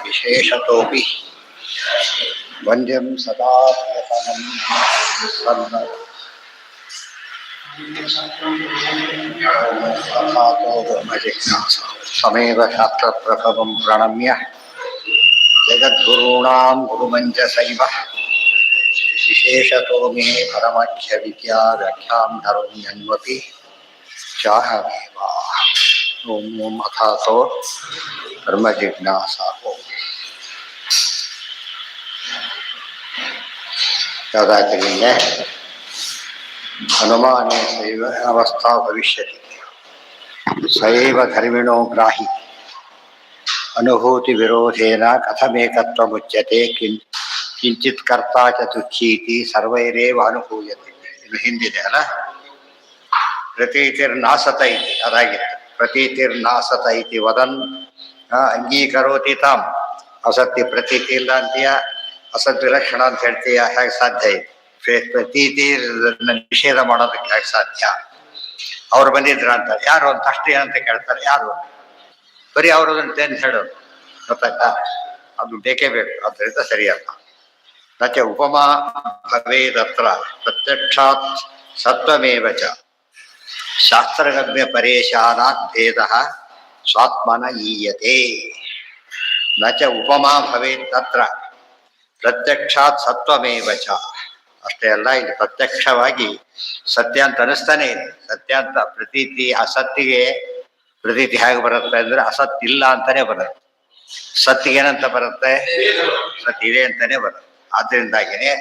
विशेषतोपि वन्द्यं सदा प्रियतमं सन्न समेव शास्त्रप्रभवं प्रणम्य जगद्गुरूणां गुरुमञ्जसैव विशेषतो मे परमाख्यविद्या व्याख्यां करोम्यन्वपि चाहमेव। ओम ओम अथातो कर्मजिज्ञासा तदाचर्य अनुमाने सैव अवस्था भविष्यति सैव धर्मिणो ग्राहि अनुभूति विरोधेन कथमेकत्वमुच्यते किंचित कर्ता च दुःखीति सर्वैरेव अनुभूयते। ಇದು ಹಿಂದಿದೆ ಅಲ್ಲ, ಪ್ರತೀತಿರ್ನಾಸತ ಇತಿ ಅದಾಗಿತ್ತು. ಪ್ರತೀತಿರ್ನಾಸತ ಇತಿ ವದನ್ ಅಂಗೀಕರೋತಿ ತಾಮ್. ಅಸತ್ಯ ಪ್ರತೀತಿ ಇಲ್ಲ ಅಂತೀಯ, ಅಸತ್ಯ ಲಕ್ಷಣ ಅಂತ ಹೇಳ್ತೀಯ, ಹೇಗೆ ಸಾಧ್ಯ ಇದೆ? ಪ್ರತೀತಿ ನಿಷೇಧ ಮಾಡೋದಕ್ಕೆ ಹೇಗೆ ಸಾಧ್ಯ? ಅವ್ರು ಬಂದಿದ್ರ ಅಂತ, ಯಾರು ಅಂತ ಅಷ್ಟೇ ಅಂತ ಕೇಳ್ತಾರೆ, ಯಾರು? ಬರೀ ಅವ್ರದನ್ನ ಅಂತ ಹೇಳೋದು ಗೊತ್ತಾಯ್ತಾ? ಅದು ಬೇಕೇ ಬೇಕು, ಅದರಿಂದ ಸರಿಯಲ್ಲ. ನಚ ಉಪಮಾ ಭವೇದತ್ರ ಪ್ರತ್ಯಕ್ಷಾತ್ ಸತ್ವಮೇವ ಚ ಶಾಸ್ತ್ರಗಮ್ಯ ಪರೇಶಾನಾತ್ ಭೇದ ಸ್ವಾತ್ಮನ ಈಯತೆ. ನಚ ಉಪಮಾ ಭವೇದತ್ರ ಪ್ರತ್ಯಕ್ಷಾತ್ ಸತ್ವಮೇವ ಚ. ಅಷ್ಟೇ ಅಲ್ಲ, ಇಲ್ಲಿ ಪ್ರತ್ಯಕ್ಷವಾಗಿ ಸತ್ಯ ಅಂತ ಅನಿಸ್ತಾನೆ ಇದೆ. ಸತ್ಯ ಅಂತ ಪ್ರತೀತಿ, ಅಸತ್ತಿಗೆ ಪ್ರತೀತಿ ಹೇಗೆ ಬರುತ್ತೆ ಅಂದ್ರೆ ಅಸತ್ ಇಲ್ಲ ಅಂತಾನೆ ಬರುತ್ತೆ. ಸತ್ತಿಗೆ ಏನಂತ ಬರುತ್ತೆ? ಸತ್ಯ ಇದೆ ಅಂತಾನೆ ಬರುತ್ತೆ. ಆದ್ರಿಂದಾಗಿನೇ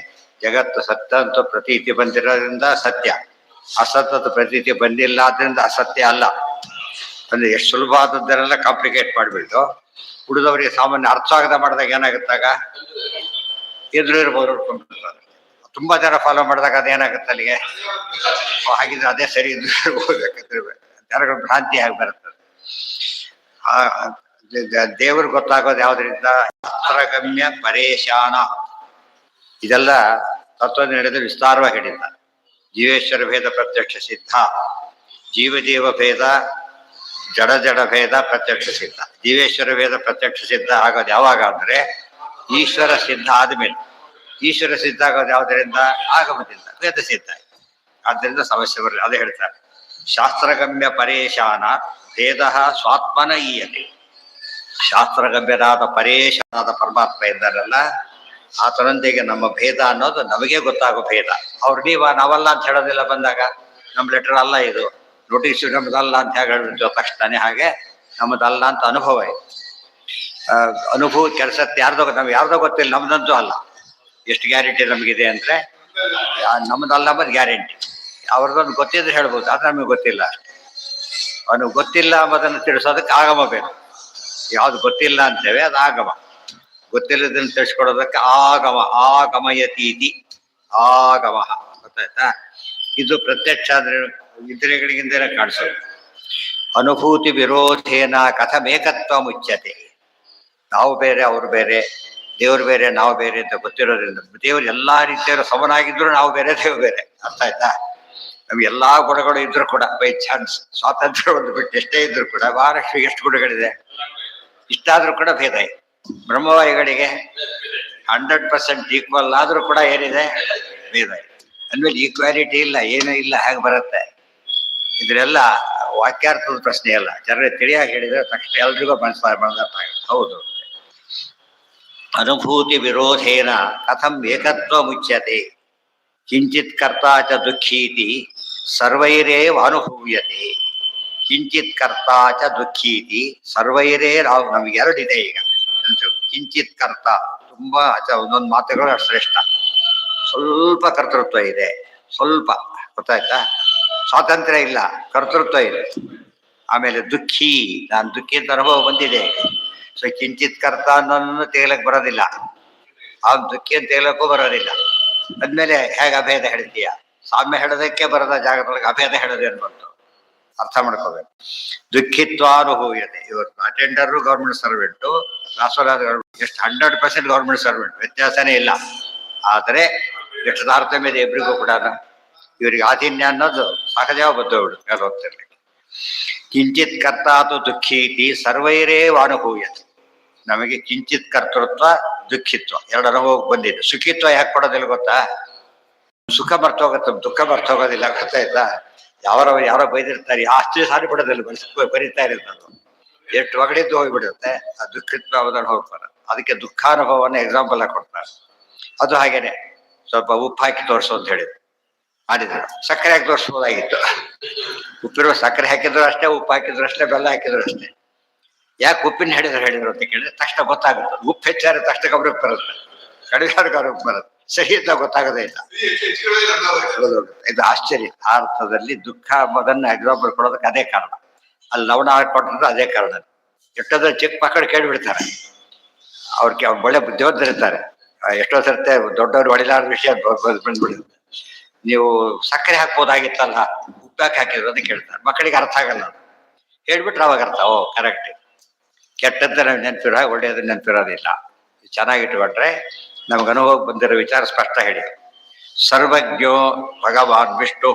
ಜಗತ್ತು ಸತ್ಯ ಅಂತ ಪ್ರತೀತಿ ಬಂದಿರೋದ್ರಿಂದ ಸತ್ಯ, ಅಸತ್ಯದ ಪ್ರತೀತಿ ಬಂದಿಲ್ಲ ಆದ್ರಿಂದ ಅಸತ್ಯ ಅಲ್ಲ. ಅಂದ್ರೆ ಎಷ್ಟು ಸುಲಭ ಆದದ್ದನ್ನೆಲ್ಲ ಕಾಂಪ್ಲಿಕೇಟ್ ಮಾಡಿಬಿಟ್ಟು ಉಳಿದವರಿಗೆ ಸಾಮಾನ್ಯ ಅರ್ಥ ಆಗದ ಮಾಡಿದಾಗ ಏನಾಗುತ್ತಾಗ ಎದುರಿರ್ಬೋದು. ತುಂಬಾ ಜನ ಫಾಲೋ ಮಾಡಿದಾಗ ಅದೇನಾಗುತ್ತೆ ಅಲ್ಲಿಗೆ, ಹಾಗಿದ್ರೆ ಅದೇ ಸರಿ ಇರ್ಬೋದು. ಯಾಕಂದ್ರೆ ಜನಗಳ ಭ್ರಾಂತಿ ಆಗಿ ಬರ್ತದೆ. ದೇವ್ರಿಗೆ ಗೊತ್ತಾಗೋದು ಯಾವ್ದ್ರಿಂದ? ಶಾಸ್ತ್ರಗಮ್ಯ ಪರೇಶಾನ. ಇದೆಲ್ಲ ತತ್ವನಿರ್ಣಯದ ವಿಸ್ತಾರವಾಗಿ ಹೇಳಿದ್ದ. ಜೀವೇಶ್ವರ ಭೇದ ಪ್ರತ್ಯಕ್ಷ ಸಿದ್ಧ, ಜೀವಜೀವ ಭೇದ ಜಡ ಜಡ ಭೇದ ಪ್ರತ್ಯಕ್ಷ ಸಿದ್ಧ. ಜೀವೇಶ್ವರ ಭೇದ ಪ್ರತ್ಯಕ್ಷ ಸಿದ್ಧ ಆಗೋದು ಯಾವಾಗ ಅಂದ್ರೆ ಈಶ್ವರ ಸಿದ್ಧ ಆದ್ಮೇಲೆ. ಈಶ್ವರ ಸಿದ್ಧ ಆಗೋದು ಯಾವುದರಿಂದ? ಆಗಮದಿಂದ, ವೇದ ಸಿದ್ಧ. ಆದ್ದರಿಂದ ಸಮಸ್ಯೆ ಬರಲಿ. ಅದೇ ಹೇಳ್ತಾರೆ, ಶಾಸ್ತ್ರಗಮ್ಯ ಪರೇಶಾನ ಭೇದ ಸ್ವಾತ್ಮನ ಈಯತೆ. ಶಾಸ್ತ್ರಗಮ್ಯರಾದ ಪರೇಶನಾದ ಪರಮಾತ್ಮ ಇದ್ದಾರಲ್ಲ, ಆತನೊಂದಿಗೆ ನಮ್ಮ ಭೇದ ಅನ್ನೋದು ನಮಗೆ ಗೊತ್ತಾಗೋ ಭೇದ. ಅವ್ರು ನಾವಲ್ಲ ಅಂತ ಹೇಳೋದಿಲ್ಲ. ಬಂದಾಗ ನಮ್ಮ ಲೆಟರ್ ಅಲ್ಲ ಇದು, ನೋಟಿಸ್ ನಮ್ದಲ್ಲ ಅಂತ ಹೇಗೆ ಹೇಳಿದ್ರು ತಕ್ಷಣ, ಹಾಗೆ ನಮ್ಮದಲ್ಲ ಅಂತ ಅನುಭವ ಇದೆ. ಅನುಭವ ಕೆಲಸಕ್ಕೆ ಯಾರ್ದೋ ನಮ್ಗೆ ಯಾರ್ದೋ ಗೊತ್ತಿಲ್ಲ, ನಮ್ದಂತೂ ಅಲ್ಲ. ಎಷ್ಟು ಗ್ಯಾರಂಟಿ ನಮಗಿದೆ ಅಂದ್ರೆ ನಮ್ದಲ್ಲ ಅಂಬದು ಗ್ಯಾರಂಟಿ. ಅವ್ರದ್ದೊಂದು ಗೊತ್ತಿದ್ರೆ ಹೇಳ್ಬೋದು, ಅದು ನಮಗೆ ಗೊತ್ತಿಲ್ಲ ಅಷ್ಟೇ. ಅವನಿಗೆ ಗೊತ್ತಿಲ್ಲ ಅಂಬೋದನ್ನು ತಿಳಿಸೋದಕ್ಕೆ ಆಗಮ ಬೇಕು. ಯಾವ್ದು ಗೊತ್ತಿಲ್ಲ ಅಂತೇವೆ ಅದು ಆಗಮ. ಗೊತ್ತಿಲ್ಲದನ್ನು ತಿಳಿಸ್ಕೊಡೋದಕ್ಕೆ ಆಗಮ. ಆಗಮಯತೀತಿ ಆಗಮ. ಗೊತ್ತಾಯ್ತಾ? ಇದು ಪ್ರತ್ಯಕ್ಷ ಅಂದ್ರೆ ಇಂದ್ರಿಯಗಳಿಗಿಂದಲೇ ಕಾಣಿಸೋದು. ಅನುಭೂತಿ ವಿರೋಧೇನ ಕಥಮೇಕತ್ವ ಮುಚ್ಯತೆ. ನಾವು ಬೇರೆ ಅವ್ರು ಬೇರೆ, ದೇವ್ರು ಬೇರೆ ನಾವು ಬೇರೆ ಅಂತ ಗೊತ್ತಿರೋದ್ರಿಂದ ದೇವ್ರು ಎಲ್ಲಾ ರೀತಿಯವರು ಸಮನಾಗಿದ್ರು ನಾವು ಬೇರೆ, ದೇವ್ರು ಬೇರೆ. ಅರ್ಥ ಆಯ್ತಾ? ನಮ್ಗೆ ಎಲ್ಲಾ ಗುಣಗಳು ಇದ್ರು ಕೂಡ ಬೈ ಚಾನ್ಸ್ ಸ್ವಾತಂತ್ರ್ಯ ಒಂದು ಬಿಟ್ಟು ಎಷ್ಟೇ ಇದ್ರು ಕೂಡ ಮಹಾರಾಷ್ಟ್ರ ಎಷ್ಟು ಗುಣಗಳಿದೆ, ಇಷ್ಟಾದ್ರೂ ಕೂಡ ಭೇದ ಇದೆ. ಬ್ರಹ್ಮವಾಯುಗಳಿಗೆ 100% ಈಕ್ವಲ್ ಆದ್ರೂ ಕೂಡ ಏನಿದೆ? ಭೇದ ಇದೆ. ಅಂದ್ಮೇಲೆ ಈಕ್ವಾಲಿಟಿ ಇಲ್ಲ, ಏನೂ ಇಲ್ಲ, ಹೇಗೆ ಬರುತ್ತೆ? ಇದ್ರೆಲ್ಲ ವಾಕ್ಯಾರ್ಥದ ಪ್ರಶ್ನೆ ಅಲ್ಲ. ಜನರಿಗೆ ತಿಳಿಯಾಗಿ ಹೇಳಿದ್ರೆ ತಕ್ಷಣ ಎಲ್ರಿಗೂ ಮನಸ್ಸಾಗುತ್ತೆ. ಹೌದು. ಅನುಭೂತಿ ವಿರೋಧೇನ ಕಥಂ ಏಕತ್ವ ಮುಚ್ಯತೆ ಕಿಂಚಿತ್ ಕರ್ತಾ ಚ ದುಃಖೀತಿ ಸರ್ವೈರೇವ ಅನುಭೂಯತೆ. ಕಿಂಚಿತ್ ಕರ್ತಾ ಚ ದುಃಖೀತಿ ಸರ್ವೈರೇ. ನಮ್ಗೆ ಎರಡಿದೆ ಈಗ. ಕಿಂಚಿತ್ ಕರ್ತ ತುಂಬಾ ಒಂದೊಂದು ಮಾತುಗಳು ಶ್ರೇಷ್ಠ. ಸ್ವಲ್ಪ ಕರ್ತೃತ್ವ ಇದೆ, ಸ್ವಲ್ಪ. ಗೊತ್ತಾಯ್ತಾ? ಸ್ವಾತಂತ್ರ್ಯ ಇಲ್ಲ, ಕರ್ತೃತ್ವ ಇದೆ. ಆಮೇಲೆ ದುಃಖಿ, ನಾನು ದುಃಖಿ ಅಂತ ಅನುಭವ ಬಂದಿದೆ. ಸೊ ಕಿಂಚಿತ್ ಕರ್ತ ಅನ್ನೋದನ್ನು ತೇಲಕ್ ಬರೋದಿಲ್ಲ, ಆ ದುಃಖಿ ಅಂತ ತೇಲಕ್ಕೂ ಬರೋದಿಲ್ಲ. ಅದ್ಮೇಲೆ ಹೇಗೆ ಅಭೇದ ಹೇಳ್ತೀಯ? ಸಾಮ್ಯ ಹೇಳೋದಕ್ಕೆ ಬರದ ಜಾಗದೊಳಗೆ ಅಭೇದ ಹೇಳೋದೇನು ಬಂತು? ಅರ್ಥ ಮಾಡ್ಕೋಬೇಕು. ದುಃಖಿತ್ವಾನುಭೂಯತೆ. ಇವತ್ತು ಅಟೆಂಡರು ಗೌರ್ಮೆಂಟ್ ಸರ್ವೆಂಟು, ರಾಷ್ಟ್ರವಾದ ಎಷ್ಟು 100% ಗೌರ್ಮೆಂಟ್ ಸರ್ವೆಂಟ್, ವ್ಯತ್ಯಾಸನೇ ಇಲ್ಲ. ಆದರೆ ಎಷ್ಟು ತಾರತಮ್ಯ ಇದೆ ಇಬ್ಬರಿಗೂ ಕೂಡ. ಇವರಿಗೆ ಆಧೀನ್ಯ ಅನ್ನೋದು ಸಹಜವಾಗಿ ಬದ್ದೋಗ್ಬಿಡುತ್ತೆ ಮೇಲೆ ಹೋಗ್ತಿರ್ಲಿಕ್ಕೆ. ಕಿಂಚಿತ್ ಕರ್ತಾತು ದುಃಖೀತಿ ಸರ್ವೈರೇವ ಅನುಭೂಯತೆ. ನಮಗೆ ಕಿಂಚಿತ್ ಕರ್ತೃತ್ವ ದುಃಖಿತ್ವ ಎರಡು ಅನುಭವ ಬಂದಿದೆ. ಸುಖಿತ್ವ ಯಾಕೆ ಕೊಡೋದಿಲ್ಲ ಗೊತ್ತಾ? ಸುಖ ಮರ್ತೋಗತ್ತೆ, ದುಃಖ ಮರ್ತೋಗೋದಿಲ್ಲ. ಗೊತ್ತಾಯ್ತಾ? ಯಾರೋ ಬೈದಿರ್ತಾರೆ, ಆಸ್ತಿ ಸಾರಿ ಬಿಡೋದಿಲ್ಲ, ಬರೀತಾ ಇರುತ್ತೆ. ಎಷ್ಟು ಒಗಡಿದ್ದು ಹೋಗ್ಬಿಡುತ್ತೆ, ಆ ದುಃಖಿತ್ವ ಅವದಲ್ಲಿ ಹೋಗ್ತಾರೆ. ಅದಕ್ಕೆ ದುಃಖಾನುಭವವನ್ನು ಎಕ್ಸಾಂಪಲ್ ಆಗಿ ಕೊಡ್ತಾರೆ. ಅದು ಹಾಗೇನೆ. ಸ್ವಲ್ಪ ಉಪ್ಪು ಹಾಕಿ ತೋರಿಸು ಅಂತ ಹೇಳಿದ್ರು, ಮಾಡಿದ್ರು. ಸಕ್ಕರೆ ಹಾಕಿ ತೋರಿಸ್ಬೋದಾಗಿತ್ತು. ಉಪ್ಪಿರುವ ಸಕ್ಕರೆ ಹಾಕಿದ್ರು ಅಷ್ಟೇ, ಉಪ್ಪು ಹಾಕಿದ್ರು ಅಷ್ಟೇ, ಬೆಲ್ಲ ಹಾಕಿದ್ರು ಅಷ್ಟೇ. ಯಾಕೆ ಉಪ್ಪಿನ ಹೇಳಿದ್ರು ಅಂತ ಕೇಳಿದ್ರೆ ತಕ್ಷಣ ಗೊತ್ತಾಗುತ್ತೆ. ಉಪ್ಪು ಹೆಚ್ಚಾದ್ರೆ ತಕ್ಷಣ ಗಮನಕ್ಕೆ ಬರುತ್ತೆ, ಕಡಿಮೆ ಗಮನಕ್ಕೆ ಬರುತ್ತೆ. ಸರಿ ಅಂತ ಗೊತ್ತಾಗದೇ ಇಲ್ಲ. ಇದು ಆಶ್ಚರ್ಯ. ಆ ಅರ್ಥದಲ್ಲಿ ದುಃಖ ಅದನ್ನ ಎಕ್ಸಾಂಪಲ್ ಕೊಡೋದಕ್ಕೆ ಅದೇ ಕಾರಣ. ಅಲ್ಲಿ ಲವಣ ಕೊಟ್ಟಿದ್ರು ಅದೇ ಕಾರಣ. ಎಷ್ಟೋದ್ರ ಚಿಕ್ಕ ಮಕ್ಕಳು ಕೇಳಿಬಿಡ್ತಾರೆ, ಅವ್ರಿಗೆ ಒಳ್ಳೆ ಬುದ್ಧಿವಂತರಿರ್ತಾರೆ. ಎಷ್ಟೋ ಸರ್ತೆ ದೊಡ್ಡವ್ರು ಹೊಡಿಲಾರ ವಿಷಯ ಬಂದ್ಬಿಡುತ್ತೆ. ನೀವು ಸಕ್ಕರೆ ಹಾಕ್ಬೋದಾಗಿತ್ತಲ್ಲ, ಉಪ್ಪಾಕಿ ಹಾಕಿದ್ರು ಅಂತ ಕೇಳ್ತಾರೆ. ಮಕ್ಕಳಿಗೆ ಅರ್ಥ ಆಗಲ್ಲ. ಹೇಳ್ಬಿಟ್ರೆ ಅವಾಗ ಅರ್ಥ, ಓ ಕರೆಕ್ಟ್. ಕೆಟ್ಟಂತ ನಾವು ನೆನಪಿರೋ, ಒಳ್ಳೆಯದು ನೆನಪಿರೋದಿಲ್ಲ. ಚೆನ್ನಾಗಿಟ್ಕೊಂಡ್ರೆ ನಮ್ಗೆ ಅನುಭವ ಬಂದಿರೋ ವಿಚಾರ ಸ್ಪಷ್ಟ ಹೇಳಿ. ಸರ್ವಜ್ಞೋ ಭಗವಾನ್ ವಿಷ್ಣು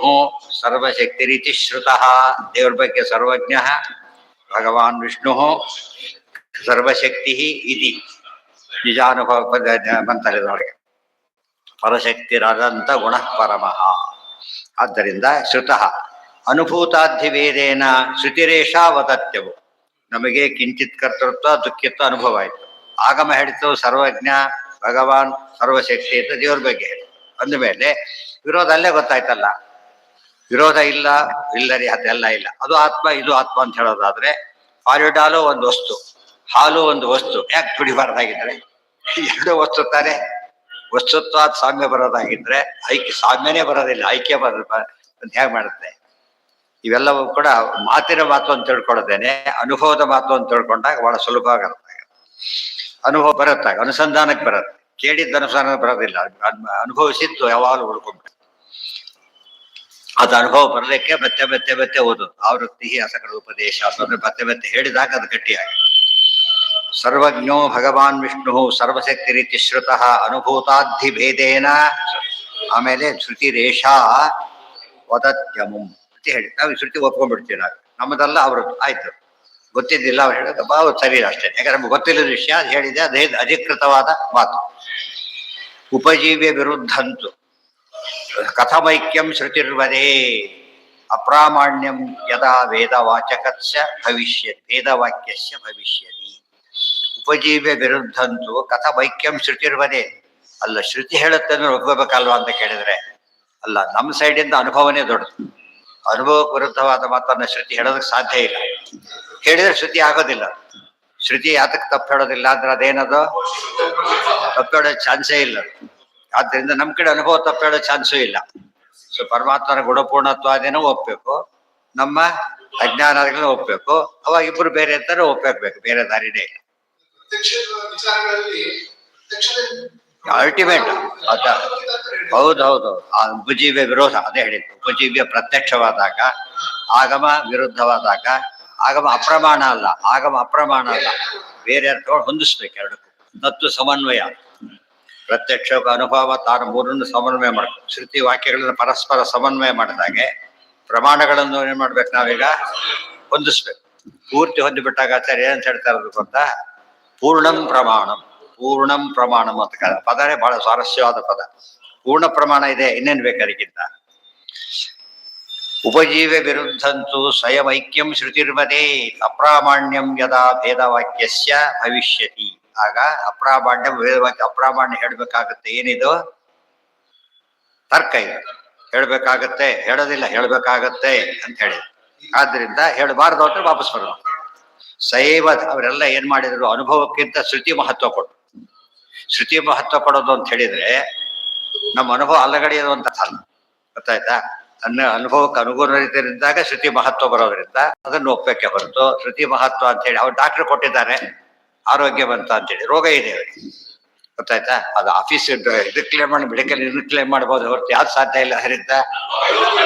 ಸರ್ವಶಕ್ತಿ ರೀತಿ ಶ್ರುತಃ. ದೇವ್ರ ಬಗ್ಗೆ ಸರ್ವಜ್ಞ ಭಗವಾನ್ ವಿಷ್ಣು ಸರ್ವಶಕ್ತಿ ಇತಿ ನಿಜಾನುಭವ ಬಂತಾರೆ ಅವರಿಗೆ. ಪರಶಕ್ತಿರದಂತ ಗುಣ ಪರಮಃ. ಆದ್ದರಿಂದ ಶ್ರುತಃ ಅನುಭೂತಾಧಿವೇದೇನ ಶ್ರುತಿರೇಷಾ ವದತ್ಯವು. ನಮಗೆ ಕಿಂಚಿತ್ ಕರ್ತೃತ್ವ ದುಃಖಿತ್ವ ಅನುಭವ ಆಯಿತು. ಆಗಮ ಹೇಳಿತು ಸರ್ವಜ್ಞ ಭಗವಾನ್ ಸರ್ವಶಕ್ತಿ ಅಂತ ದೇವ್ರ ಬಗ್ಗೆ ಹೇಳಿ ಅಂದಮೇಲೆ ವಿರೋಧ ಅಲ್ಲೇ ಗೊತ್ತಾಯ್ತಲ್ಲ. ವಿರೋಧ ಇಲ್ಲರಿ, ಅದೆಲ್ಲ ಇಲ್ಲ. ಅದು ಆತ್ಮ, ಇದು ಆತ್ಮ ಅಂತ ಹೇಳೋದಾದ್ರೆ ಪಾಲಿಡಾಲು ಒಂದು ವಸ್ತು, ಹಾಲು ಒಂದು ವಸ್ತು. ಯಾಕೆ ತುಡಿಬಾರ್ದಾಗಿದ್ರೆ? ಎರಡು ವಸ್ತು ತಾನೆ. ವಸ್ತುತ್ವ ಸಾಮ್ಯ ಬರೋದಾಗಿದ್ರೆ ಸಾಮ್ಯನೇ ಬರೋದಿಲ್ಲ, ಐಕ್ಯ ಅಂತ ಹೇಗೆ ಮಾಡುತ್ತೆ? ಇವೆಲ್ಲವೂ ಕೂಡ ಮಾತಿನ ಮಾತು ಅಂತ ತಿಳ್ಕೊಳ್ಳೋದೇನೆ, ಅನುಭವದ ಮಾತು ಅಂತ ತಿಳ್ಕೊಂಡಾಗ ಬಹಳ ಸುಲಭವಾಗಿ ಅರ್ಥ ಆಗುತ್ತೆ. ಅನುಭವ ಬರುತ್ತಾಗ ಅನುಸಂಧಾನಕ್ಕೆ ಬರುತ್ತೆ. ಕೇಳಿದ್ದ ಅನುಸಂಧಾನ ಬರೋದಿಲ್ಲ, ಅನುಭವಿಸಿದ್ದು ಯಾವಾಗಲೂ ಉಳ್ಕೊಂಡ್ಬಿಟ್ಟು. ಅದು ಅನುಭವ ಬರಲಿಕ್ಕೆ ಮತ್ತೆ ಓದೋದು. ಆವೃತ್ತಿ ಅಸಕರ ಉಪದೇಶ ಅಂತಂದ್ರೆ ಮತ್ತೆ ಹೇಳಿದಾಗ ಅದು ಗಟ್ಟಿಯಾಗಿ. ಸರ್ವಜ್ಞೋ ಭಗವಾನ್ ವಿಷ್ಣು ಸರ್ವಶಕ್ತಿ ರೀತಿ ಶ್ರುತಃ ಅನುಭೂತಾಧಿಭೇದೇನ. ಆಮೇಲೆ ಶ್ರುತಿ ರೇಷಾ ವದತ್ಯಮು ಅಂತ ಹೇಳಿ ನಾವು ಶ್ರುತಿ ಒಪ್ಕೊಂಡ್ಬಿಡ್ತೀವಿ. ನಾವು ನಮ್ಮದೆಲ್ಲ ಅವ್ರದ್ದು ಆಯ್ತು. ಗೊತ್ತಿದ್ದಿಲ್ಲ ಅವ್ರು ಹೇಳೋದು ಬಾವು ಸರಿ ಅಷ್ಟೇ. ಯಾಕಂದ್ರೆ ನಮ್ಗೆ ಗೊತ್ತಿಲ್ಲದ ವಿಷಯ ಅದು ಹೇಳಿದೆ, ಅದೇ ಅಧಿಕೃತವಾದ ಮಾತು. ಉಪಜೀವ್ಯ ವಿರುದ್ಧಂತು ಕಥಮೈಕ್ಯಂ ಶ್ರುತಿರ್ವದೇ ಅಪ್ರಾಮಾಣ್ಯಂ ಯದಾ ವೇದವಾಚಕಸ್ಯ ಭವಿಷ್ಯತಿ ವೇದವಾಕ್ಯಸ್ಯ ಭವಿಷ್ಯತಿ. ಉಪಜೀವ್ಯ ವಿರುದ್ಧಂತು ಕಥಮೈಕ್ಯಂ ಶ್ರುತಿರ್ವದೇ. ಅಲ್ಲ, ಶ್ರುತಿ ಹೇಳುತ್ತೆ ಅಂದ್ರೆ ಒಪ್ಕೋಬೇಕಲ್ವಾ ಅಂತ ಕೇಳಿದ್ರೆ ಅಲ್ಲ, ನಮ್ಮ ಸೈಡಿಂದ ಅನುಭವನೇ ದೊಡ್ಡದು. ಅನುಭವಕ್ಕೆ ವಿರುದ್ಧವಾದ ಮಾತನ್ನ ಶ್ರುತಿ ಹೇಳೋದಕ್ಕೆ ಸಾಧ್ಯ ಇಲ್ಲ. ಹೇಳಿದ್ರೆ ಶ್ರುತಿ ಆಗೋದಿಲ್ಲ. ಶ್ರುತಿ ಯಾತಕ್ಕೆ ತಪ್ಪು ಹೇಳೋದಿಲ್ಲ ಅಂದ್ರೆ ಅದೇನದು ತಪ್ಪು ಹೇಳೋ ಚಾನ್ಸೇ ಇಲ್ಲ. ಆದ್ದರಿಂದ ನಮ್ಮ ಕಡೆ ಅನುಭವ ತಪ್ಪು ಹೇಳೋ ಚಾನ್ಸೂ ಇಲ್ಲ. ಸೊ ಪರಮಾತ್ಮನ ಗುಣಪೂರ್ಣತ್ವಾದೇನೂ ಒಪ್ಬೇಕು, ನಮ್ಮ ಅಜ್ಞಾನಗಳನ್ನ ಒಪ್ಬೇಕು. ಅವಾಗ ಇಬ್ರು ಬೇರೆ ಅಂತಾನೆ ಒಪ್ಬೇಕು, ಬೇರೆ ದಾರಿನೇ ಇಲ್ಲ. ಅಲ್ಟಿಮೇಟ್ ಅದ. ಹೌದೌದು. ಉಪಜೀವ್ಯ ವಿರೋಧ ಅದೇ ಹೇಳಿದ್ದು. ಉಪಜೀವ್ಯ ಪ್ರತ್ಯಕ್ಷವಾದಾಗ, ಆಗಮ ವಿರುದ್ಧವಾದಾಗ, ಆಗಮ ಅಪ್ರಮಾಣ ಅಲ್ಲ, ಆಗಮ ಅಪ್ರಮಾಣ ಅಲ್ಲ, ಬೇರೆ ಅರ್ಥಗಳು ಹೊಂದಿಸ್ಬೇಕು ಎರಡಕ್ಕೂ. ತತ್ವ ಸಮನ್ವಯ, ಪ್ರತ್ಯಕ್ಷ ಅನುಭವ ತಾನು ಮೂರನ್ನು ಸಮನ್ವಯ ಮಾಡ್ಬೇಕು. ಶ್ರುತಿ ವಾಕ್ಯಗಳನ್ನು ಪರಸ್ಪರ ಸಮನ್ವಯ ಮಾಡಿದಾಗೆ ಪ್ರಮಾಣಗಳನ್ನು ಏನ್ ಮಾಡ್ಬೇಕು, ನಾವೀಗ ಹೊಂದಿಸ್ಬೇಕು. ಪೂರ್ತಿ ಹೊಂದಿಬಿಟ್ಟಾಗ ಆಚಾರ್ಯ ಏನಂತ ಹೇಳ್ತಾ ಇರೋದು ಗೊತ್ತಾ? ಪೂರ್ಣಂ ಪ್ರಮಾಣಂ. ಪೂರ್ಣಂ ಪ್ರಮಾಣಂ ಅಂತ ಪದನೇ ಬಹಳ ಸ್ವಾರಸ್ಯವಾದ ಪದ. ಪೂರ್ಣ ಪ್ರಮಾಣ ಇದೆ, ಇನ್ನೇನ್ ಬೇಕು ಅದಕ್ಕಿಂತ. ಉಪಜೀವ್ಯ ವಿರುದ್ಧಂತು ಸ್ವಯಂ ಐಕ್ಯಂ ಶ್ರುತಿರ್ವದೇ ಅಪ್ರಾಮಾಣ್ಯಂ ಯದಾ ಭೇದವಾಕ್ಯಸ್ಯ ಭವಿಷ್ಯತಿ. ಆಗ ಅಪ್ರಾಮಾಣ್ಯ ವೇದವಾಕ್ಯ ಅಪ್ರಾಮಾಣ್ಯ ಹೇಳ್ಬೇಕಾಗತ್ತೆ. ಏನಿದು ತರ್ಕ ಇದು. ಹೇಳ್ಬೇಕಾಗತ್ತೆ, ಹೇಳೋದಿಲ್ಲ, ಹೇಳ್ಬೇಕಾಗತ್ತೆ ಅಂತ ಹೇಳಿ. ಆದ್ರಿಂದ ಹೇಳಬಾರ್ದು ಅಂದ್ರೆ ವಾಪಸ್ ಬರೋದು. ಸೈವ ಅವರೆಲ್ಲ ಏನ್ ಮಾಡಿದ್ರು, ಅನುಭವಕ್ಕಿಂತ ಶ್ರುತಿ ಮಹತ್ವ ಕೊಟ್ಟು. ಶ್ರುತಿ ಮಹತ್ವ ಕೊಡೋದು ಅಂತ ಹೇಳಿದ್ರೆ ನಮ್ಮ ಅನುಭವ ಅಲ್ಲಗಡೆಯೋದು ಅಂತ ಅಲ್ಲ. ಗೊತ್ತಾಯ್ತಾ? ಅನುಭವಕ್ಕೆ ಅನುಗುಣ ರೀತಿಯಿಂದಾಗ ಶ್ರುತಿ ಮಹತ್ವ ಬರೋದ್ರಿಂದ ಅದನ್ನು ಒಪ್ಪಕ್ಕೆ ಹೊರತು ಶ್ರುತಿ ಮಹತ್ವ ಅಂತ ಹೇಳಿ ಅವ್ರು ಡಾಕ್ಟರ್ ಕೊಟ್ಟಿದ್ದಾರೆ ಆರೋಗ್ಯವಂತ ಅಂತೇಳಿ, ರೋಗ ಇದೆ ಅವರಿಗೆ. ಗೊತ್ತಾಯ್ತಾ? ಅದು ಆಫೀಸ್ ಇದು ಕ್ಲೇಮ್ ಮಾಡಿ ಮೆಡಿಕಲ್ ಇದನ್ನು ಕ್ಲೇಮ್ ಮಾಡ್ಬೋದು ಹೊರತು ಯಾವ್ದು ಸಾಧ್ಯ ಇಲ್ಲ. ಅದರಿಂದ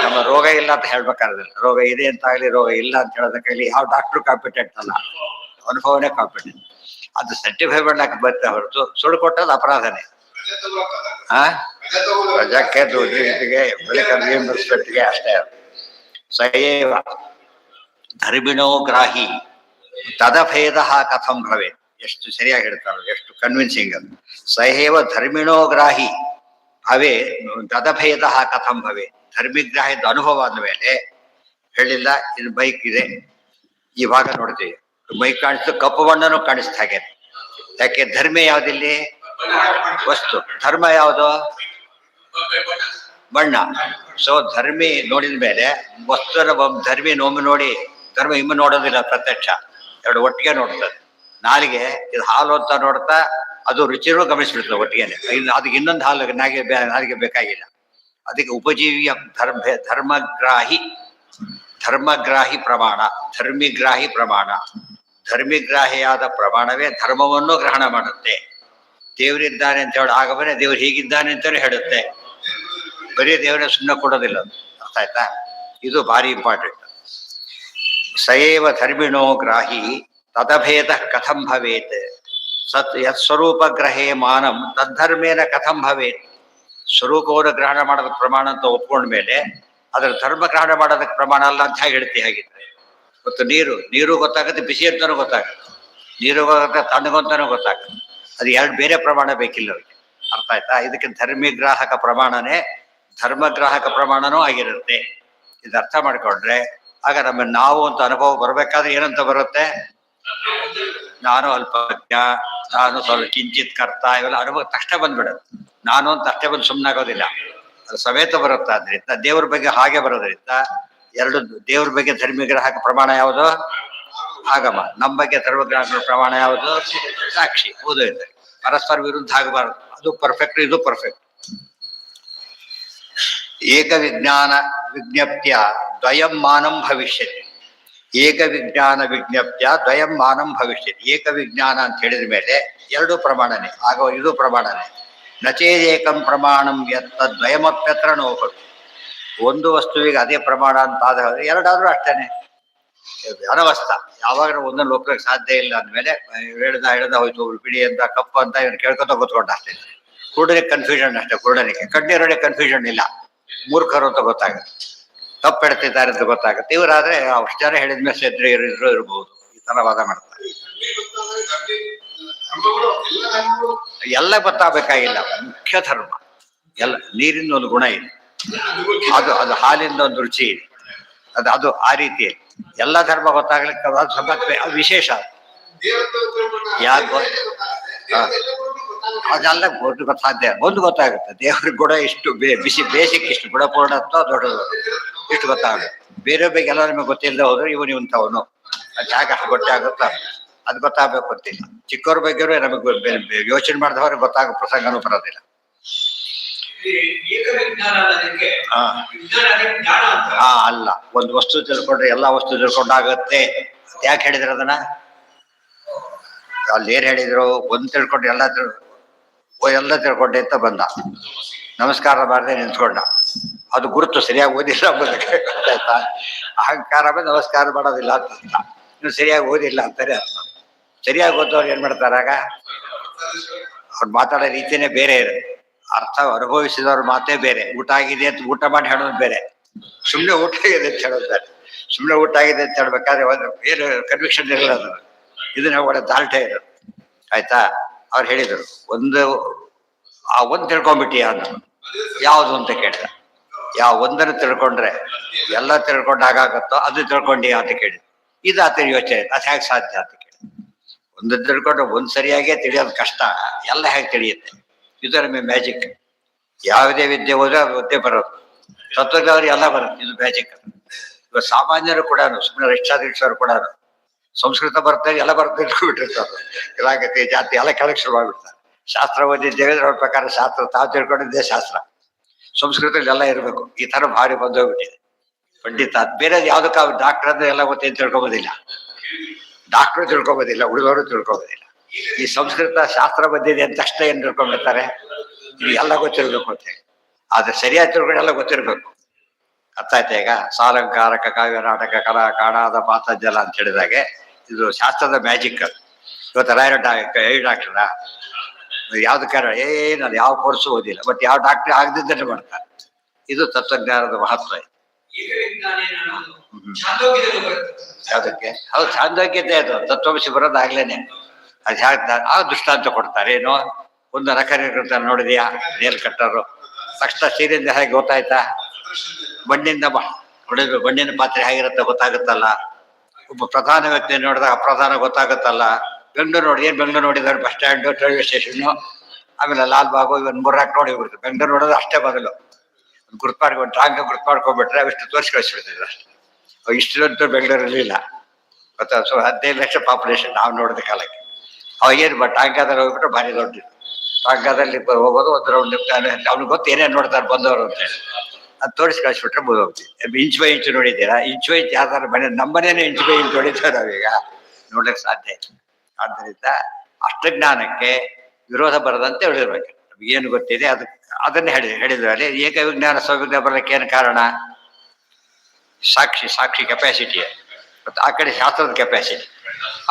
ನಮ್ಮ ರೋಗ ಇಲ್ಲ ಅಂತ ಹೇಳ್ಬೇಕಾಗಿಲ್ಲ. ರೋಗ ಇದೆ ಅಂತ ಆಗಲಿ, ರೋಗ ಇಲ್ಲ ಅಂತ ಹೇಳೋದಕ್ಕಾಗಲಿ ಯಾವ ಡಾಕ್ಟ್ರು ಕಾಂಪಿಟೆಂಟ್ ಅಲ್ಲ, ಅನುಭವನೇ ಕಾಂಪಿಟೆಂಟ್. ಅದು ಸರ್ಟಿಫೈ ಮಾಡಕ್ಕೆ ಬರುತ್ತೆ ಹೊರತು ಸುಳ್ಳು ಕೊಟ್ಟದ್ದು ಅಪರಾಧನೇ. ರಜಕ್ಕೆ ದುಡ್ಡಿಗೆ ಮೆಡಿಕಲ್ ರಿಯಂಬರ್ಸ್ಮೆಂಟ್ಗೆ ಅಷ್ಟೇ. ಸಯೇವ ಧರ್ಮಿಣೋ ಗ್ರಾಹಿ ತದಭೇದ ಕಥಂ ಭವೇತ್. ಎಷ್ಟು ಸರಿಯಾಗಿ ಹೇಳ್ತಾರೋ, ಎಷ್ಟು ಕನ್ವಿನ್ಸಿಂಗ್ ಅದು. ಸಹೇವ ಧರ್ಮಿಣೋಗ್ರಾಹಿ ಭವೇ ಗದಭೇದ ಕಥಂ ಭವೆ. ಧರ್ಮಿಗ್ರಾಹದ ಅನುಭವ ಅಂದ ಮೇಲೆ ಹೇಳಿಲ್ಲ, ಇದು ಬೈಕ್ ಇದೆ, ಈ ಭಾಗ ನೋಡ್ತೀವಿ, ಬೈಕ್ ಕಾಣಿಸ್ತು, ಕಪ್ಪು ಬಣ್ಣನೂ ಕಾಣಿಸ್ತ ಹಾಗೆ. ಯಾಕೆ? ಧರ್ಮ ಯಾವ್ದಿಲ್ಲಿ? ವಸ್ತು. ಧರ್ಮ ಯಾವುದು? ಬಣ್ಣ. ಸೊ ಧರ್ಮಿ ನೋಡಿದ ಮೇಲೆ ವಸ್ತುನ ಧರ್ಮಿ ಒಮ್ಮೆ ನೋಡಿ ಧರ್ಮ ಇಮ್ಮ ನೋಡೋದಿಲ್ಲ, ಪ್ರತ್ಯಕ್ಷ. ಎರಡು ಒಟ್ಟಿಗೆ ನೋಡ್ತದೆ. ನಾಲಿಗೆ ಇದು ಹಾಲು ಅಂತ ನೋಡ್ತಾ ಅದು ರುಚಿನೂ ಗಮನಿಸ್ಬಿಡ್ತದೆ ಒಟ್ಟಿಗೆನೆ. ಅದಕ್ಕೆ ಇನ್ನೊಂದು ಹಾಲು ನಾಲಿಗೆ ಬೇಕಾಗಿಲ್ಲ. ಅದಕ್ಕೆ ಉಪಜೀವಿಯ ಧರ್ಮಗ್ರಾಹಿ ಪ್ರಮಾಣ, ಧರ್ಮಿಗ್ರಾಹಿ ಪ್ರಮಾಣ. ಧರ್ಮಿಗ್ರಾಹಿಯಾದ ಪ್ರಮಾಣವೇ ಧರ್ಮವನ್ನು ಗ್ರಹಣ ಮಾಡುತ್ತೆ. ದೇವರಿದ್ದಾನೆ ಅಂತ ಹೇಳಿ ಆಗಬೇ ದೇವ್ರು ಹೀಗಿದ್ದಾನೆ ಅಂತಾನೆ ಹೇಳುತ್ತೆ. ಬರೀ ದೇವರೇ ಸುಮ್ಮನೆ ಕೊಡೋದಿಲ್ಲ. ಅರ್ಥ ಆಯ್ತಾ? ಇದು ಭಾರಿ ಇಂಪಾರ್ಟೆಂಟ್. ಸಯೇವ ಧರ್ಮಿಣೋ ಗ್ರಾಹಿ ತದಭೇದ ಕಥಂ ಭವೇತ್. ಯತ್ಸ್ವರೂಪ ಗ್ರಹೇ ಮಾನಂ ತದ್ಧರ್ಮೇನ ಕಥಂ ಭವೇತ್. ಸ್ವರೂಪವನ್ನು ಗ್ರಹಣ ಮಾಡೋದಕ್ಕೆ ಪ್ರಮಾಣ ಅಂತ ಒಪ್ಕೊಂಡ ಮೇಲೆ ಅದರ ಧರ್ಮ ಗ್ರಹಣ ಮಾಡೋದಕ್ಕೆ ಪ್ರಮಾಣ ಅಲ್ಲ ಅಂತ ಹೇಗೆ ಹೇಳ್ತಿ? ಹಾಗಿದ್ರೆ ಮತ್ತು ನೀರು ಗೊತ್ತಾಗುತ್ತೆ, ಬಿಸಿ ಅಂತಾನೂ ಗೊತ್ತಾಗುತ್ತೆ, ನೀರು ಗೊತ್ತಾಗುತ್ತೆ, ತಣ್ಣಗಂತಾನೂ ಗೊತ್ತಾಗುತ್ತೆ. ಅದು ಎರಡು ಬೇರೆ ಪ್ರಮಾಣ ಬೇಕಿಲ್ಲ ಅವರಿಗೆ. ಅರ್ಥ ಆಯ್ತಾ? ಇದಕ್ಕೆ ಧರ್ಮಿಗ್ರಾಹಕ ಪ್ರಮಾಣನೇ ಧರ್ಮಗ್ರಾಹಕ ಪ್ರಮಾಣನೂ ಆಗಿರುತ್ತೆ. ಇದು ಅರ್ಥ ಮಾಡ್ಕೊಂಡ್ರೆ ಆಗ ನಾವು ಅಂತ ಅನುಭವ ಬರ್ಬೇಕಾದ್ರೆ ಏನಂತ ಬರುತ್ತೆ? ನಾನು ಅಲ್ಪಜ್ಞ, ನಾನು ಸ್ವಲ್ಪ ಕಿಂಚಿತ್ ಕರ್ತ, ಇವೆಲ್ಲ ಅನುಭವ ತಕ್ಷಣ ಬಂದ್ಬಿಡುತ್ತೆ. ನಾನು ಅಂತ ಅಷ್ಟೇ ಬಂದು ಸುಮ್ಮನಾಗೋದಿಲ್ಲ, ಅದು ಸಮೇತ ಬರುತ್ತೆ. ಆದ್ರಿಂದ ದೇವ್ರ ಬಗ್ಗೆ ಹಾಗೆ ಬರೋದ್ರಿಂದ ಎರಡು ದೇವ್ರ ಬಗ್ಗೆ ಧರ್ಮಿಗ್ರಾಹಕ ಪ್ರಮಾಣ ಯಾವುದು? ಆಗಮ. ನಮ್ಮ ಬಗ್ಗೆ ಧರ್ಮಗ್ರಾಹಕ ಪ್ರಮಾಣ ಯಾವುದು? ಸಾಕ್ಷಿ. ಹೌದು, ಇದೆ. ಪರಸ್ಪರ ವಿರುದ್ಧ ಆಗಬಾರದು. ಅದು ಪರ್ಫೆಕ್ಟ್, ಇದು ಪರ್ಫೆಕ್ಟ್. ಏಕ ವಿಜ್ಞಾನ ವಿಜ್ಞಪ್ತಿಯ ದ್ವಯಂ ಮಾನಂ ಭವಿಷ್ಯತಿ. ಏಕ ವಿಜ್ಞಾನ ವಿಜ್ಞಪ್ತಿಯ ದ್ವಯಂ ಮಾನಂ ಭವಿಷ್ಯತಿ. ಏಕ ವಿಜ್ಞಾನ ಅಂತ ಹೇಳಿದ ಮೇಲೆ ಎರಡು ಪ್ರಮಾಣನೇ, ಆಗ ಇದು ಪ್ರಮಾಣನೇ. ನಚೇದೇಕಂ ಪ್ರಮಾಣಂ ದ್ವಯಮಪ್ಯತ್ರ ನೋಕರು. ಒಂದು ವಸ್ತುವಿಗೆ ಅದೇ ಪ್ರಮಾಣ ಅಂತ ಆದ ಎರಡಾದ್ರೂ ಅಷ್ಟೇನೆ ಅನವಸ್ಥ. ಯಾವಾಗ ಒಂದೊಂದು ಒಪ್ಪಕ್ಕೆ ಸಾಧ್ಯ ಇಲ್ಲ ಅಂದಮೇಲೆ ಹೇಳ್ದ ಹೋಯ್ತು, ಬಿಡಿ ಅಂತ ಕಪ್ಪು ಅಂತ ಇವನು ಕೇಳ್ಕೊತ ಗೊತ್ಕೊಂಡ ಅಷ್ಟೇ. ಕುರುಡನಿಗೆ ಕನ್ಫ್ಯೂಷನ್ ಅಷ್ಟೇ. ಕುರುಡನಿಗೆ ಕಣ್ಣಿರೋಡೆ ಕನ್ಫ್ಯೂಷನ್ ಇಲ್ಲ, ಮೂರ್ಖರು ಅಂತ ಗೊತ್ತಾಗುತ್ತೆ, ತಪ್ಪು ಹೇಳ್ತಿದ್ದಾರೆ ಅಂತ ಗೊತ್ತಾಗುತ್ತೆ. ಇವರಾದ್ರೆ ಅಷ್ಟು ಜನ ಹೇಳಿದ್ಮೇಲೆ ಸೆದ್ರೆ ಇರಬಹುದು, ಈ ತರ ವಾದ ಮಾಡ್ತಾರೆ. ಎಲ್ಲ ಗೊತ್ತಾಗಬೇಕಾಗಿಲ್ಲ, ಮುಖ್ಯ ಧರ್ಮ ಎಲ್ಲ. ನೀರಿಂದ ಒಂದು ಗುಣ ಇದೆ, ಅದು ಹಾಲಿಂದ ಒಂದು ರುಚಿ ಇದೆ, ಅದು ಆ ರೀತಿ ಎಲ್ಲ ಧರ್ಮ ಗೊತ್ತಾಗ್ಲಿಕ್ಕೆ ಅದು ಸ್ವಲ್ಪ ವಿಶೇಷ. ಯಾಕೆ ಅದೆಲ್ಲ ಸಾಧ್ಯ ಒಂದು ಗೊತ್ತಾಗುತ್ತೆ. ದೇವ್ರ ಗುಣ ಇಷ್ಟು ಬೇಸಿಕ್ ಇಷ್ಟು ಗುಣಪೂರ್ಣತ್ವ ದೊಡ್ಡದು, ಇಷ್ಟು ಗೊತ್ತಾಗುತ್ತೆ. ಬೇರೆ ಬಗ್ಗೆ ಎಲ್ಲ ನಮಗೆ ಗೊತ್ತಿಲ್ಲದೆ ಹೋದ್ರೆ ಇವನಿವಂತವನು ಅದು ಯಾಕೆ ಅಷ್ಟು ಗೊತ್ತಾಗುತ್ತ, ಅದು ಗೊತ್ತಾಗಬೇಕು ಗೊತ್ತಿಲ್ಲ. ಚಿಕ್ಕವ್ರ ಬಗ್ಗೆ ನಮಗೆ ಯೋಚನೆ ಮಾಡಿದವ್ರೆ ಗೊತ್ತಾಗೋ ಪ್ರಸಂಗನೂ ಬರೋದಿಲ್ಲ. ಅಲ್ಲ, ಒಂದು ವಸ್ತು ತಿಳ್ಕೊಂಡ್ರೆ ಎಲ್ಲಾ ವಸ್ತು ತಿಳ್ಕೊಂಡಾಗತ್ತೆ. ಯಾಕೆ ಹೇಳಿದ್ರು ಅದನ್ನ? ಅಲ್ಲಿ ಏನ್ ಹೇಳಿದ್ರು? ಒಂದ್ ತಿಳ್ಕೊಂಡ್ರೆ ಎಲ್ಲ ತಿಳ್ಕೊಂಡೆ ಅಂತ ಬಂದ, ನಮಸ್ಕಾರ ಮಾಡದೆ ನಿಂತ್ಕೊಂಡ. ಅದು ಗುರುತು ಸರಿಯಾಗಿ ಓದಿಲ್ಲ ಅಂಬೋದಕ್ಕೆ ಗೊತ್ತಾಯ್ತಾ? ಅಹಂಕಾರ ಮೇಲೆ ನಮಸ್ಕಾರ ಮಾಡೋದಿಲ್ಲ ಅಂತ ಅರ್ಥ. ಇನ್ನು ಸರಿಯಾಗಿ ಓದಿಲ್ಲ ಅಂತಾರೆ ಅರ್ಥ. ಸರಿಯಾಗಿ ಓದೋರು ಏನ್ ಮಾಡ್ತಾರೆ? ಆಗ ಅವ್ರು ಮಾತಾಡೋ ರೀತಿನೇ ಬೇರೆ ಇರುತ್ತೆ. ಅರ್ಥ ಅನುಭವಿಸಿದವ್ರ ಮಾತೇ ಬೇರೆ. ಊಟ ಆಗಿದೆ ಅಂತ ಊಟ ಮಾಡಿ ಹೇಳೋದು ಬೇರೆ, ಸುಮ್ಮನೆ ಊಟ ಆಗಿದೆ ಅಂತ ಹೇಳೋದು ಬೇರೆ. ಸುಮ್ಮನೆ ಊಟ ಆಗಿದೆ ಅಂತ ಹೇಳ್ಬೇಕಾದ್ರೆ ಒಂದು ಬೇರೆ ಕನ್ವಿಕ್ಷನ್ ಇರೋದು, ಇದನ್ನ ಒಳ್ಳೆ ದಾಲ್ಟೆ ಇರೋದು. ಆಯ್ತಾ? ಅವ್ರು ಹೇಳಿದರು, ಒಂದು ತಿಳ್ಕೊಂಡ್ಬಿಟ್ಟಿಯ ಅಂದ್ರು. ಯಾವುದು ಅಂತ ಕೇಳಿದ. ಯಾವ ಒಂದನ್ನು ತಿಳ್ಕೊಂಡ್ರೆ ಎಲ್ಲ ತಿಳ್ಕೊಂಡಾಗತ್ತೋ ಅದು ತಿಳ್ಕೊಂಡಿಯಾ ಅಂತ ಕೇಳಿದ್ರು. ಇದು ಆತ ಯೋಚನೆ, ಅದು ಹೇಗೆ ಸಾಧ್ಯ ಅಂತ ಕೇಳಿ. ಒಂದು ತಿಳ್ಕೊಂಡ್ರೆ ಒಂದ್ ಸರಿಯಾಗೇ ತಿಳಿಯೋದು ಕಷ್ಟ, ಎಲ್ಲ ಹೇಗೆ ತಿಳಿಯುತ್ತೆ? ಇದು ನಮಗೆ ಮ್ಯಾಜಿಕ್. ಯಾವುದೇ ವಿದ್ಯೆ ಹೋದ್ರೆ ಅದು ವಿದ್ಯೆ ಬರೋದು. ತತ್ವಜ್ಞಾನರು ಎಲ್ಲ ಬರುತ್ತೆ, ಇದು ಮ್ಯಾಜಿಕ್. ಇವಾಗ ಸಾಮಾನ್ಯರು ಕೂಡ, ಸುಮ್ಮನೆ ರಿಕ್ಷಾದವರು ಕೂಡ ಸಂಸ್ಕೃತ ಬರ್ತಾರೆ, ಎಲ್ಲ ಬರ್ತಾ ಇಟ್ಕೊಂಡ್ಬಿಟ್ಟಿರ್ತಾರೆ. ಇವಾಗತ್ತೆ ಜಾತಿ ಎಲ್ಲ ಕೆಳಗೆ ಶುರುವಾಗ್ಬಿಡ್ತಾರೆ. ಶಾಸ್ತ್ರ ಓದಿದ್ದೇವೆ ಅವ್ರ ಪ್ರಕಾರ ಶಾಸ್ತ್ರ ತಾವು ತಿಳ್ಕೊಂಡಿದ್ದೇ ಶಾಸ್ತ್ರ. ಸಂಸ್ಕೃತದಲ್ಲಿ ಎಲ್ಲ ಇರಬೇಕು. ಈ ತರ ಭಾರಿ ಬಂದೋಗ್ಬಿಟ್ಟಿದೆ ಪಂಡಿತ. ಬೇರೆ ಯಾವ್ದಕ್ಕ ಡಾಕ್ಟರ್ ಅಂದ್ರೆ ಎಲ್ಲ ಗೊತ್ತೇನು ತಿಳ್ಕೊಬೋದಿಲ್ಲ, ಡಾಕ್ಟ್ರು ತಿಳ್ಕೊಬೋದಿಲ್ಲ, ಉಳಿದವರು ತಿಳ್ಕೊಬೋದಿಲ್ಲ. ಈ ಸಂಸ್ಕೃತ ಶಾಸ್ತ್ರ ಬಂದಿದೆ ಅಂತ ತಕ್ಷಣ ಏನ್ ತಿಳ್ಕೊಂಡ್ಬಿಡ್ತಾರೆ? ಇದು ಎಲ್ಲ ಗೊತ್ತಿರ್ಬೇಕು ಅಂತ ಹೇಳಿ. ಆದ್ರೆ ಸರಿಯಾಗಿ ತಿಳ್ಕೊಂಡು ಎಲ್ಲ ಗೊತ್ತಿರ್ಬೇಕು. ಅರ್ಥ ಆಯ್ತಾ? ಈಗ ಸಾಲಂಕಾರಕ ಕಾವ್ಯ ನಾಟಕ ಕಲಾ ಕಾಣಾದ ಪಾತಜಲ ಅಂತ ಹೇಳಿದಾಗೆ ಇದು ಶಾಸ್ತ್ರದ ಮ್ಯಾಜಿಕ್. ಅದು ಇವತ್ತು ರಾಯರ ಡಾಕ್ಟರ ಯಾವ್ದು ಕಾರಣ ಏನದು ಯಾವ ಕೋರ್ಸು ಓದಿಲ್ಲ, ಬಟ್ ಯಾವ ಡಾಕ್ಟರ್ ಆಗದಿದ್ದನ್ನು ಮಾಡ್ತಾರೆ. ಇದು ತತ್ವಜ್ಞಾನದ ಮಹತ್ವ. ಯಾವ್ದಕ್ಕೆ? ಹೌದು, ಛಾಂದೋಗ್ಯತೆ ಅದು ತತ್ವಮಸಿ ಬರೋದಾಗ್ಲೇನೆ. ಅದು ಹೇಗೆ ಆ ದೃಷ್ಟಾಂತ ಕೊಡ್ತಾರೆ. ಏನೋ ಒಂದು ನಖರ ನೋಡಿದ್ಯಾ ನೇಲ್ ಕಟ್ಟರು ತಕ್ಷಣ ಸೀರೆಯಿಂದ ಹೇಗೆ ಗೊತ್ತಾಯ್ತಾ? ಬಣ್ಣಿಂದ ಹೊಡೆದು ಬಣ್ಣಿನ ಪಾತ್ರೆ ಹೇಗಿರುತ್ತೆ ಗೊತ್ತಾಗುತ್ತಲ್ಲ. ಒಬ್ಬ ಪ್ರಧಾನ ವ್ಯಕ್ತಿ ನೋಡಿದಾಗ ಅಪ್ರಧಾನ ಗೊತ್ತಾಗುತ್ತಲ್ಲ. ಬೆಂಗಳೂರು ನೋಡಿ, ಏನು ಬೆಂಗಳೂರು ನೋಡಿದಾರೆ? ಬಸ್ ಸ್ಟ್ಯಾಂಡು, ರೈಲ್ವೆ ಸ್ಟೇಷನ್ನು, ಆಮೇಲೆ ಲಾಲ್ಬಾಗು, ಇವನ್ ಮೂರ್ನಾಲ್ಕು ನೋಡಿ ಬಿಡ್ತು. ಬೆಂಗಳೂರು ನೋಡೋದು ಅಷ್ಟೇ ಬದಲು ಗುರುತ್ಮಾಡ್ಕೊಂಡು ಟಾಂಗ ಗುರುತ್ಮಾಡ್ಕೊಂಡ್ಬಿಟ್ರೆ ಅವಿಷ್ಟು ತೋರಿಸಿ ಕಳಿಸ್ಬಿಡ್ತಿದ್ರು ಅಷ್ಟೇ. ಇಷ್ಟಂತೂ ಬೆಂಗಳೂರಲ್ಲಿ ಇಲ್ಲ ಗೊತ್ತಾ. 15 ಲಕ್ಷ ಪಾಪ್ಯುಲೇಷನ್ ನಾವು ನೋಡಿದ ಕಾಲಕ್ಕೆ. ಅವಾಗೇನು ಟಾಂಗಾದಲ್ಲಿ ಹೋಗ್ಬಿಟ್ರೆ ಭಾರಿ ದೊಡ್ಡ ಟಾಂಗಾದಲ್ಲಿ ಹೋಗೋದು ಒಂದು ರೌಂಡ್ ಅವ್ನಿಗೆ ಗೊತ್ತು ಏನೇನು ನೋಡ್ತಾರೆ ಬಂದವರು ಅಂತ ಹೇಳಿ. ಅದು ತೋರಿಸಿ ಕಳಿಸ್ಬಿಟ್ರೆ ಹೋಗ್ತೀವಿ. ಇಂಚ್ ಬೈ ಇಂಚು ನೋಡಿದ್ದೀರಾ? ಇಂಚ್ ಬೈ ಇಂಚ್ ಯಾವ್ದಾರು ಮನೆ ನಮ್ಮನೇನೆ ಇಂಚ್ ಬೈ ಇಂಚ್ ನೋಡಿದ್ದಾರೆ ನಾವೀಗ ನೋಡ್ಲಿಕ್ಕೆ ಸಾಧ್ಯ ಇಲ್ಲ. ಆದ್ದರಿಂದ ಅಷ್ಟಜ್ಞಾನಕ್ಕೆ ವಿರೋಧ ಬರದಂತೆ ಹೇಳಿರ್ಬೇಕು. ಏನು ಗೊತ್ತಿದೆ ಅದನ್ನೇ ಹೇಳಿದ್ರಲ್ಲಿ ಏಕವಿಜ್ಞಾನ ಸ್ವವಿಜ್ಞಾನ ಬರಲಿಕ್ಕೆ ಏನು ಕಾರಣ? ಸಾಕ್ಷಿ ಕೆಪಾಸಿಟಿ, ಮತ್ತು ಆ ಕಡೆ ಶಾಸ್ತ್ರದ ಕೆಪಾಸಿಟಿ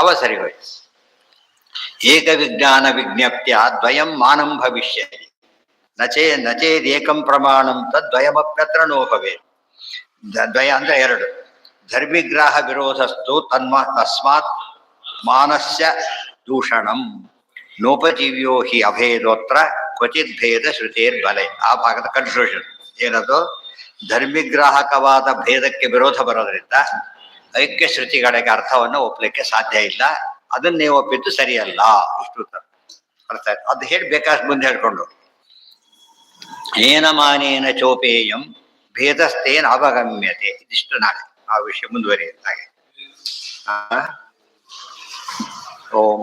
ಅವ ಸರಿ ಹೋಯ್ತು. ಏಕವಿಜ್ಞಾನ ವಿಜ್ಞಪ್ತಿಯ ದ್ವಯಂ ಮಾನಂ ಭವಿಷ್ಯತಿ ನಚೇದೇಕಂ ಪ್ರಮಾಣಂ ತದ್ವಯಮಪ್ಯತ್ರ ನೋ ಭವೇತ್. ದ್ವಯ ಅಂದ್ರೆ ಎರಡು. ಧರ್ಮಿಗ್ರಾಹ ವಿರೋಧಸ್ತು ತಸ್ಮಾತ್ ಮಾನಸ್ಯ ದೂಷಣಂ ನೋಪಜೀವ್ಯೋ ಹಿ ಅಭೇದೋತ್ರ ಕ್ವಚಿತ್ ಭೇದ ಶ್ರುತೇರ್ಬಲೆ. ಆ ಭಾಗದ ಕನ್ಕ್ಲೂಷನ್ ಏನದು? ಧರ್ಮಿಗ್ರಾಹಕವಾದ ಭೇದಕ್ಕೆ ವಿರೋಧ ಬರೋದ್ರಿಂದ ಐಕ್ಯ ಶ್ರುತಿಗಳಿಗೆ ಅರ್ಥವನ್ನು ಒಪ್ಪಲಿಕ್ಕೆ ಸಾಧ್ಯ ಇಲ್ಲ. ಅದನ್ನೇ ಒಪ್ಪಿದ್ದು ಸರಿಯಲ್ಲ. ಇಷ್ಟು ಅರ್ಥ ಆಯ್ತು. ಅದು ಹೇಳಿ ಬೇಕಾಷ್ಟು ಮುಂದೆ ಹೇಳ್ಕೊಂಡು ಏನ ಚೋಪೇಯಂ ಭೇದಸ್ತೇನ ಅವಗಮ್ಯತೆ. ಇದಿಷ್ಟು ನಾಳೆ ಆ ವಿಷಯ ಮುಂದುವರಿಯುತ್ತೆ ಹಾಗೆ. ಓಂ